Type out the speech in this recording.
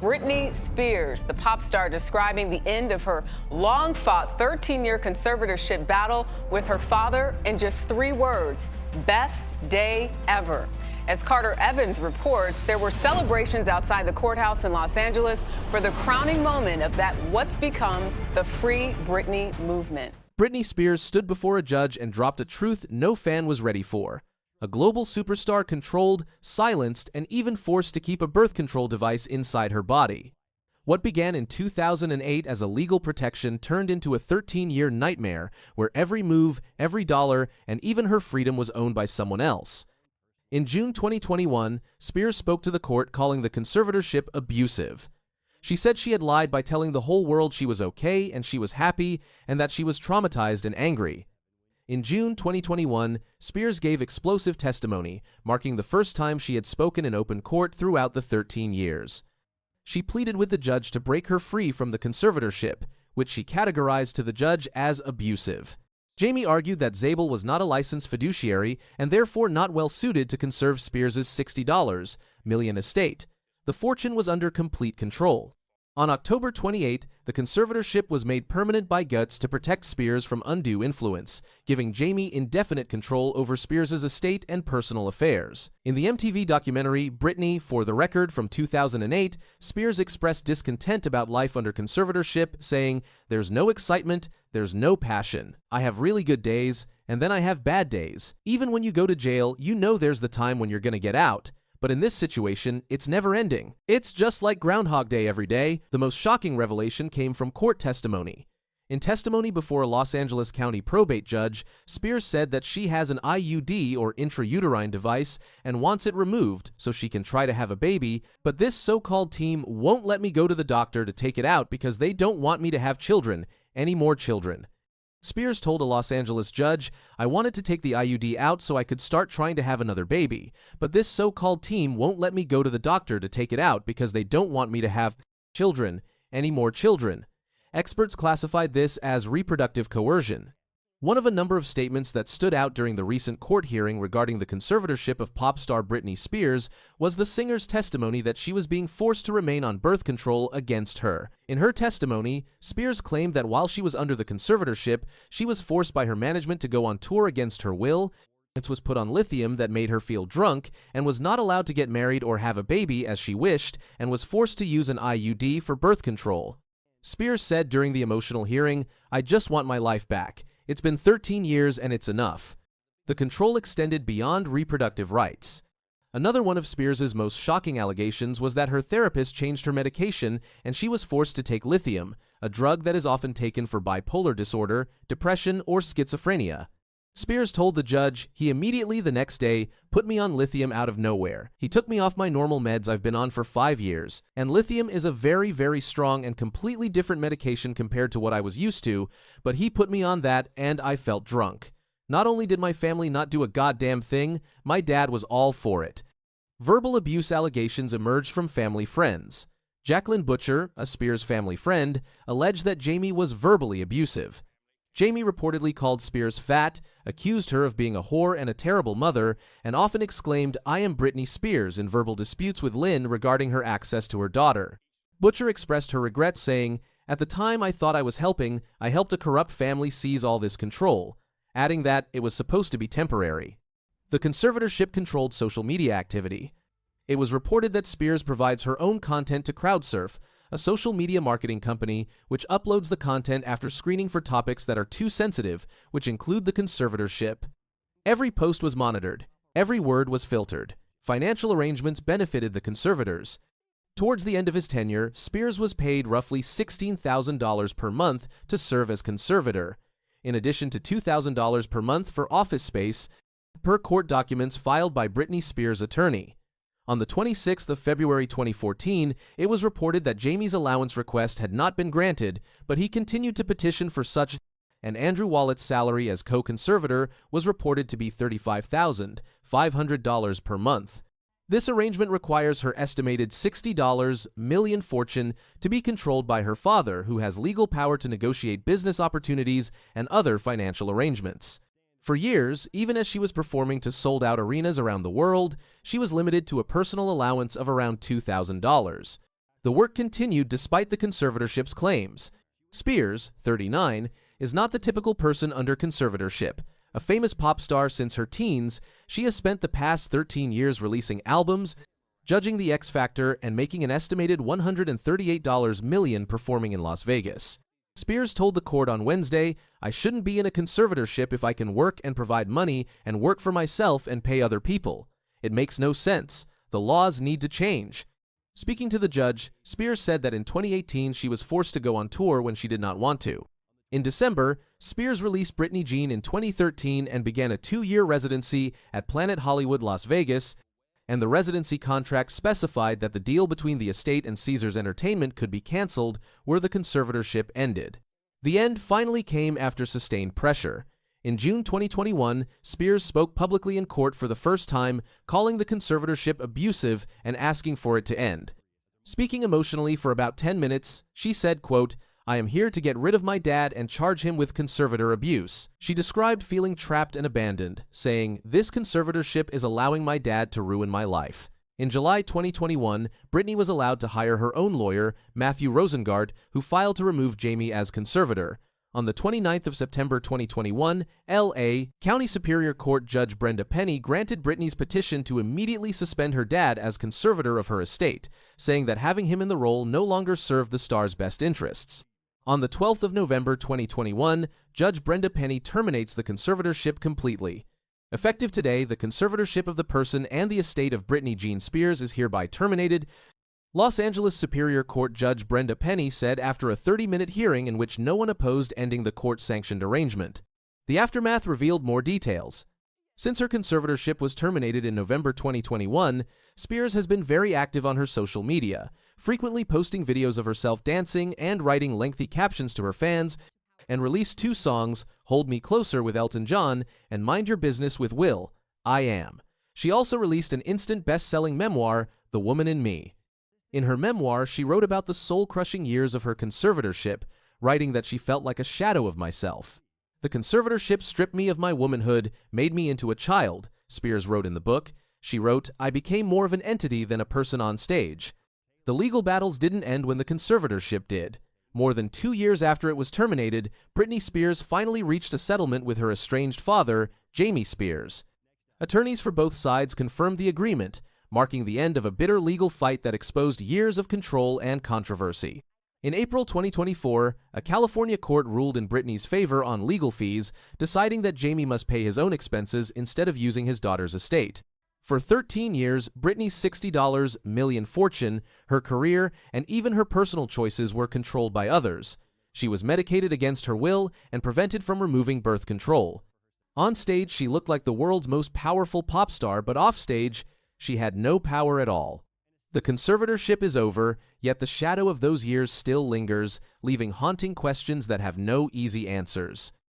Britney Spears, the pop star, describing the end of her long-fought 13-year conservatorship battle with her father in just 3 words: best day ever. As Carter Evans reports, there were celebrations outside the courthouse in Los Angeles for the crowning moment of that what's become the Free Britney movement. Britney Spears stood before a judge and dropped a truth no fan was ready for. A global superstar controlled, silenced, and even forced to keep a birth control device inside her body. What began in 2008 as a legal protection turned into a 13-year nightmare where every move, every dollar, and even her freedom was owned by someone else. In June 2021, Spears spoke to the court calling the conservatorship abusive. She said she had lied by telling the whole world she was okay and she was happy and that she was traumatized and angry. In June 2021, Spears gave explosive testimony, marking the first time she had spoken in open court throughout the 13 years. She pleaded with the judge to break her free from the conservatorship, which she categorized to the judge as abusive. Jamie argued that Zabel was not a licensed fiduciary and therefore not well suited to conserve Spears' $60 million estate. The fortune was under complete control. On October 28, the conservatorship was made permanent by Guts to protect Spears from undue influence, giving Jamie indefinite control over Spears' estate and personal affairs. In the MTV documentary Britney, for the Record from 2008, Spears expressed discontent about life under conservatorship, saying, "There's no excitement, there's no passion. I have really good days, and then I have bad days. Even when you go to jail, you know there's the time when you're gonna get out. But in this situation, it's never ending. It's just like Groundhog Day every day." The most shocking revelation came from court testimony. In testimony before a Los Angeles County probate judge, Spears said that she has an IUD or intrauterine device and wants it removed so she can try to have a baby, but this so-called team won't let me go to the doctor to take it out because they don't want me to have children, any more children. Spears told a Los Angeles judge, "I wanted to take the IUD out so I could start trying to have another baby, but this so-called team won't let me go to the doctor to take it out because they don't want me to have children, any more children." Experts classified this as reproductive coercion. One of a number of statements that stood out during the recent court hearing regarding the conservatorship of pop star Britney Spears was the singer's testimony that she was being forced to remain on birth control against her. In her testimony, Spears claimed that while she was under the conservatorship, she was forced by her management to go on tour against her will, was put on lithium that made her feel drunk, and was not allowed to get married or have a baby as she wished, and was forced to use an IUD for birth control. Spears said during the emotional hearing, "I just want my life back. It's been 13 years and it's enough." The control extended beyond reproductive rights. Another one of Spears' most shocking allegations was that her therapist changed her medication and she was forced to take lithium, a drug that is often taken for bipolar disorder, depression, or schizophrenia. Spears told the judge, "He immediately the next day put me on lithium out of nowhere. He took me off my normal meds I've been on for 5 years, and lithium is a very, very strong and completely different medication compared to what I was used to, but he put me on that and I felt drunk. Not only did my family not do a goddamn thing, my dad was all for it." Verbal abuse allegations emerged from family friends. Jacqueline Butcher, a Spears family friend, alleged that Jamie was verbally abusive. Jamie reportedly called Spears fat, accused her of being a whore and a terrible mother, and often exclaimed, "I am Britney Spears," in verbal disputes with Lynn regarding her access to her daughter. Butcher expressed her regret, saying, "At the time I thought I was helping, I helped a corrupt family seize all this control," adding that it was supposed to be temporary. The conservatorship controlled social media activity. It was reported that Spears provides her own content to CrowdSurf, a social media marketing company which uploads the content after screening for topics that are too sensitive, which include the conservatorship. Every post was monitored. Every word was filtered. Financial arrangements benefited the conservators. Towards the end of his tenure, Spears was paid roughly $16,000 per month to serve as conservator, in addition to $2,000 per month for office space, per court documents filed by Britney Spears' attorney. On the 26th of February 2014, it was reported that Jamie's allowance request had not been granted, but he continued to petition for such, and Andrew Wallet's salary as co-conservator was reported to be $35,500 per month. This arrangement requires her estimated $60 million fortune to be controlled by her father, who has legal power to negotiate business opportunities and other financial arrangements. For years, even as she was performing to sold-out arenas around the world, she was limited to a personal allowance of around $2,000. The work continued despite the conservatorship's claims. Spears, 39, is not the typical person under conservatorship. A famous pop star since her teens, she has spent the past 13 years releasing albums, judging the X Factor, and making an estimated $138 million performing in Las Vegas. Spears told the court on Wednesday, "I shouldn't be in a conservatorship if I can work and provide money and work for myself and pay other people. It makes no sense. The laws need to change." Speaking to the judge, Spears said that in 2018 she was forced to go on tour when she did not want to. In December, Spears released Britney Jean in 2013 and began a 2-year residency at Planet Hollywood Las Vegas, and the residency contract specified that the deal between the estate and Caesars Entertainment could be canceled where the conservatorship ended. The end finally came after sustained pressure. In June 2021, Spears spoke publicly in court for the first time, calling the conservatorship abusive and asking for it to end. Speaking emotionally for about 10 minutes, she said, quote, "I am here to get rid of my dad and charge him with conservator abuse." She described feeling trapped and abandoned, saying, "This conservatorship is allowing my dad to ruin my life." In July 2021, Britney was allowed to hire her own lawyer, Matthew Rosengart, who filed to remove Jamie as conservator. On the 29th of September 2021, L.A. County Superior Court Judge Brenda Penny granted Britney's petition to immediately suspend her dad as conservator of her estate, saying that having him in the role no longer served the star's best interests. On the 12th of November 2021, Judge Brenda Penny terminates the conservatorship completely. Effective today, the conservatorship of the person and the estate of Britney Jean Spears is hereby terminated. Los Angeles Superior Court Judge Brenda Penny said after a 30-minute hearing in which no one opposed ending the court-sanctioned arrangement. The aftermath revealed more details. Since her conservatorship was terminated in November 2021, Spears has been very active on her social media, frequently posting videos of herself dancing and writing lengthy captions to her fans, and released 2 songs, Hold Me Closer with Elton John and Mind Your Business with Will, I Am. She also released an instant best-selling memoir, The Woman in Me. In her memoir, she wrote about the soul-crushing years of her conservatorship, writing that she felt like a shadow of myself. "The conservatorship stripped me of my womanhood, made me into a child," Spears wrote in the book. She wrote, "I became more of an entity than a person on stage." The legal battles didn't end when the conservatorship did. More than 2 years after it was terminated, Britney Spears finally reached a settlement with her estranged father, Jamie Spears. Attorneys for both sides confirmed the agreement, marking the end of a bitter legal fight that exposed years of control and controversy. In April 2024, a California court ruled in Britney's favor on legal fees, deciding that Jamie must pay his own expenses instead of using his daughter's estate. For 13 years, Britney's $60 million fortune, her career, and even her personal choices were controlled by others. She was medicated against her will and prevented from removing birth control. On stage, she looked like the world's most powerful pop star, but off stage, she had no power at all. The conservatorship is over, yet the shadow of those years still lingers, leaving haunting questions that have no easy answers.